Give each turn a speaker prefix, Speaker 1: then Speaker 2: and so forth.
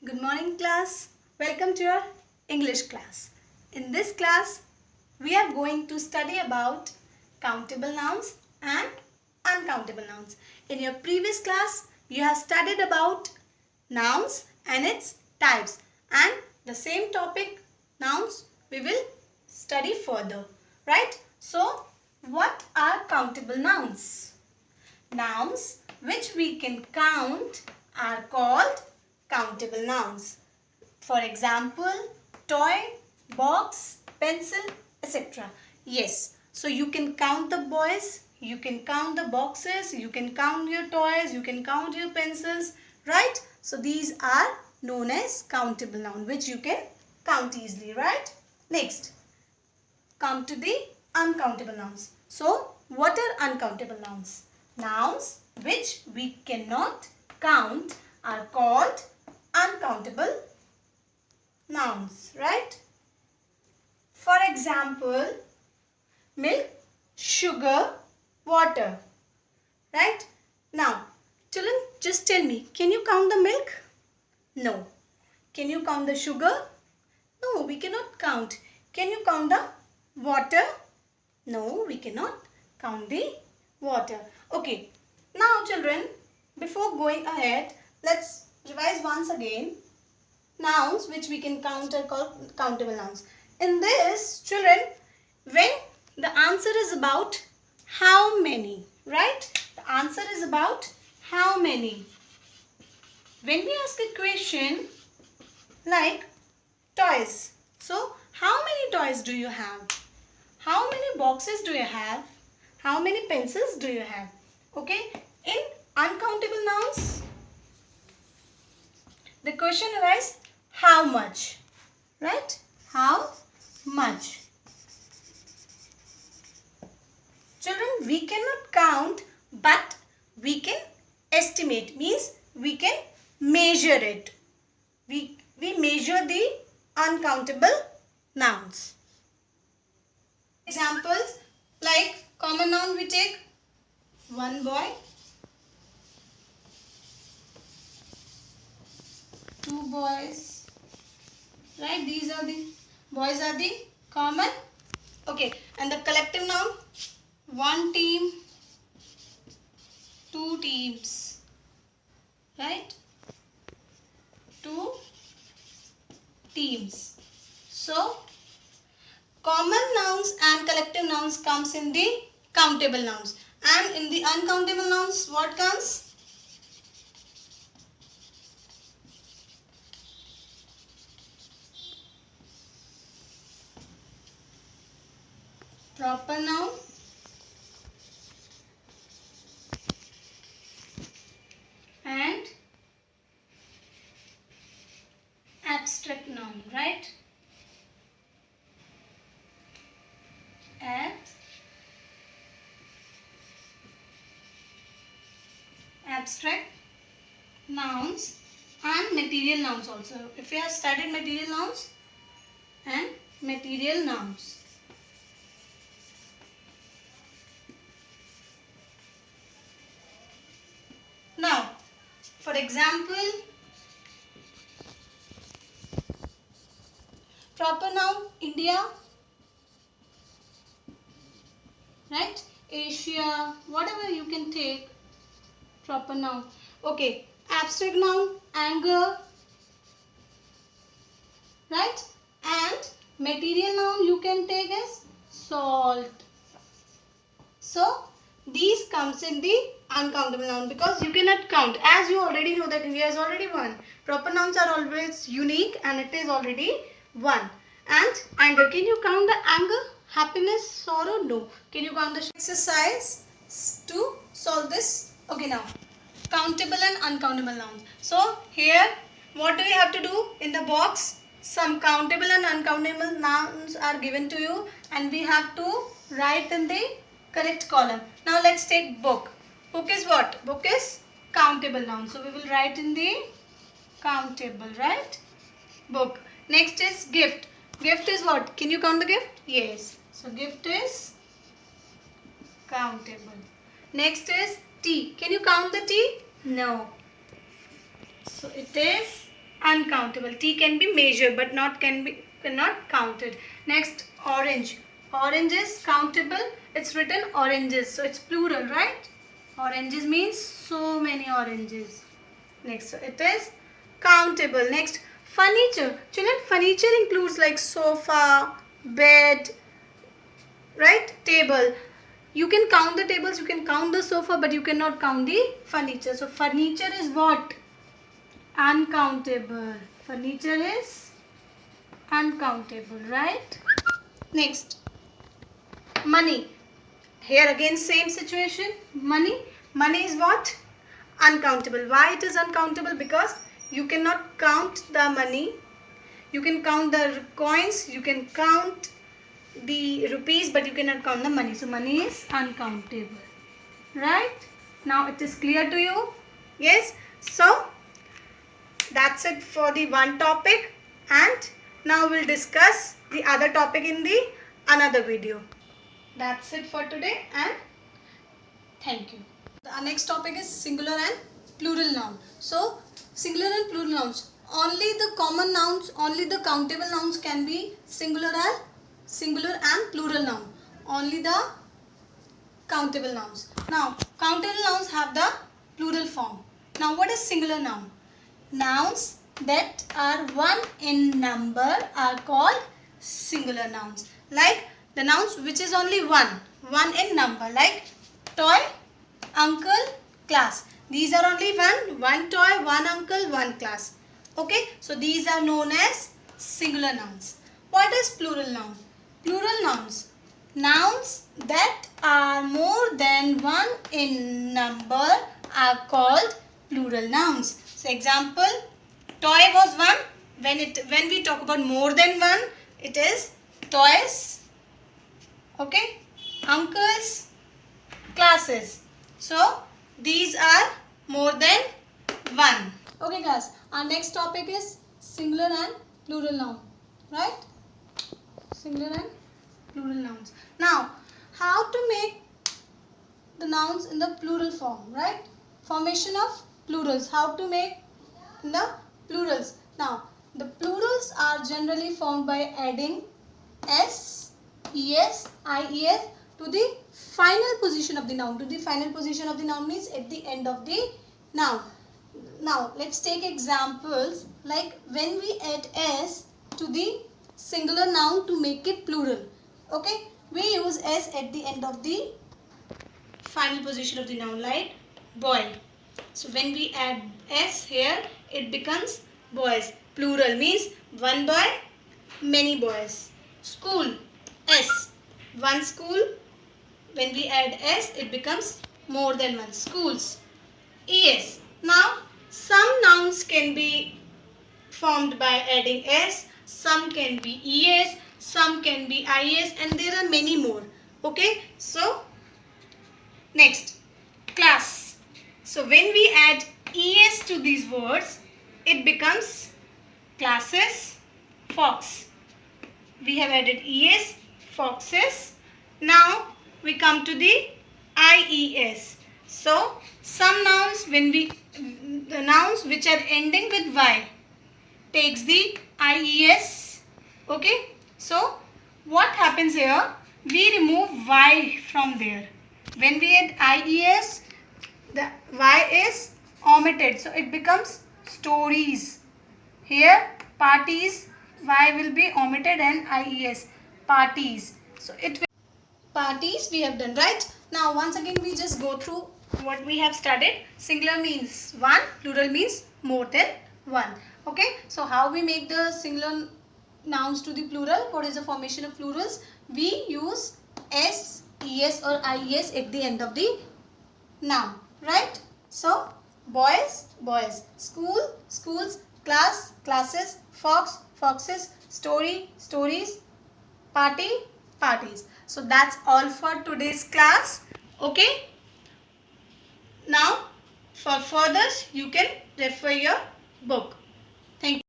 Speaker 1: Good morning class. Welcome to your English class. In this class, we are going to study about countable nouns and uncountable nouns. In your previous class, you have studied about nouns and its types, and the same topic, nouns, we will study further, right? So, what are countable nouns? Nouns which we can count are called countable nouns. For example, toy, box, pencil, etc. Yes, so you can count the boys, you can count the boxes, you can count your toys, you can count your pencils, right? So these are known as countable nouns which you can count easily, right? Next, come to the uncountable nouns. So what are uncountable nouns? Nouns which we cannot count are called uncountable nouns, right? For example, milk, sugar, water, right? Now, children, just tell me, can you count the milk? No. Can you count the sugar? No, we cannot count. Can you count the water? No, we cannot count the water. Okay. Now, children, before going ahead, let's revise once again. Nouns which we can count are called countable nouns. In this, children, when the answer is about how many, right? The answer is about how many. When we ask a question like toys, so how many toys do you have? How many boxes do you have? How many pencils do you have? Okay, in uncountable nouns, the question arises how much, right? How much? Children, we cannot count, but we can estimate, means we can measure it. We measure the uncountable nouns. Examples like common noun we take one boy, two boys, right? These are the boys are the common. Okay, and the collective noun, one team, two teams, right? Two teams. So common nouns and collective nouns comes in the countable nouns, and in the uncountable nouns what comes? Proper noun and abstract noun, right? Abstract nouns and material nouns also. If you have studied material nouns and material nouns. Now, for example, proper noun India, right? Asia, whatever you can take, proper noun. Okay, abstract noun anger, right? And material noun you can take as salt. So these comes in the uncountable noun because you cannot count, as you already know that India is already one. Proper nouns are always unique and it is already one. And anger, can you count the anger? Happiness, sorrow? No. Can you count the exercise to solve this? Okay, now countable and uncountable nouns. So here what do we have to do in the box? Some countable and uncountable nouns are given to you and we have to write in the correct column. Now let's take book. Book is what? Book is countable noun. So we will write in the countable, right? Book. Next is gift. Gift is what? Can you count the gift? Yes. So gift is countable. Next is tea. Can you count the tea? No. So it is uncountable. T can be measured but cannot counted. Next, orange. Orange is countable. It's written oranges, so it's plural, right? Oranges means so many oranges. Next, so it is countable. Next, furniture. Children, furniture includes like sofa, bed, right? Table. You can count the tables, you can count the sofa, but you cannot count the furniture. So furniture is what? Uncountable. Furniture is uncountable, right? Next, money. Here again same situation. Money. Money is what? Uncountable. Why it is uncountable? Because you cannot count the money. You can count the coins, you can count the rupees, but you cannot count the money. So money is uncountable, right? Now it is clear to you? Yes. So that's it for the one topic, and now we'll discuss the other topic in the another video. That's it for today, and thank you. Our next topic is singular and plural noun. So singular and plural nouns. Only the common nouns, only the countable nouns can be singular and plural noun. Only the countable nouns. Now, countable nouns have the plural form. Now, what is singular noun? Nouns that are one in number are called singular nouns. Like the nouns which is only one in number, like toy, uncle, class. These are only one toy, one uncle, one class. Okay, so these are known as singular nouns. What is plural noun? Plural nouns. Nouns that are more than one in number are called plural nouns. So example, toy was one. When we talk about more than one, it is toys. Okay, uncles, classes. So these are more than one. Okay class, our next topic is singular and plural noun, right? Singular and plural nouns. Now, how to make the nouns in the plural form, right? Formation of plurals. How to make in the plurals. Now, the plurals are generally formed by adding s, es, ies to the final position of the noun. To the final position of the noun means at the end of the noun. Now, let's take examples like when we add s to the singular noun to make it plural. Okay, we use s at the end of the final position of the noun, like boy. So when we add s here, it becomes boys. Plural means one boy, many boys. School, s, one school. When we add s, it becomes more than one. Schools, es. Now, some nouns can be formed by adding s, some can be es, some can be is, and there are many more. Okay, so next, class. So when we add es to these words, it becomes classes, fox. We have added es, foxes. Now we come to the ies. So some nouns, the nouns which are ending with y takes the ies. Okay, so what happens here? We remove y from there. When we add ies, the y is omitted, so it becomes stories. Here parties, y will be omitted and ies, parties. So it will parties we have done, right? Now once again we just go through what we have studied. Singular means one, plural means more than one. Okay, so how we make the singular nouns to the plural? What is the formation of plurals? We use s, es or ies at the end of the noun, right? So boys, boys, school, schools, class, classes, fox, foxes, story, stories, party, parties. So that's all for today's class. Okay. Now for further you can refer your book. Thank you.